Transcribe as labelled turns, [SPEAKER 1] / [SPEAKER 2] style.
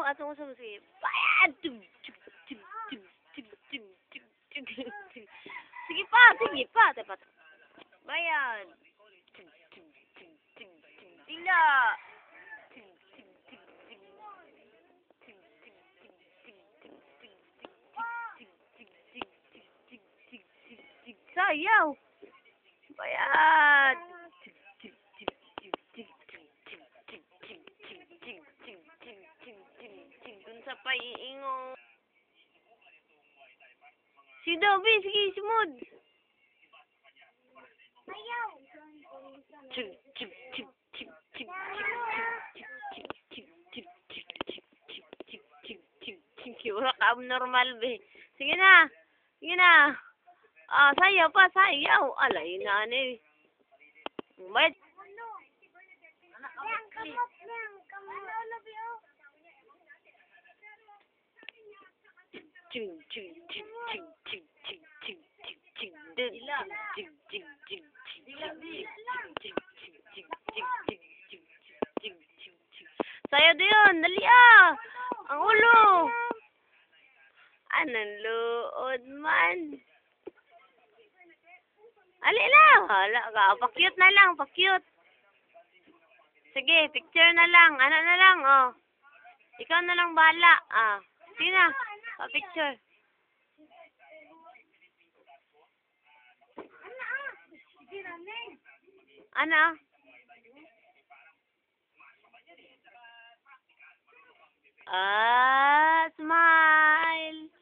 [SPEAKER 1] atong sa sige. Bayad! Sige pa, sige pa. Dapat. Bayad. Tila. Sayaw. Bayad. Dun sa paiingo. Si Dobby, sige, simod.
[SPEAKER 2] Ayaw.
[SPEAKER 1] Wala ka abnormal, be. Sige na. Sige na. Ah, sayaw pa, sayaw. Alay na, eh. Bayad. Sayo din, dali ah. Ang ulo. Anong luod man. Ali lang. Hala, pa-cute na lang, pa-cute. Sige, picture na lang. Ano na lang, oh. Ikaw na lang bahala. Ah, sige na. Pa-picture. Ano? Ah, smile.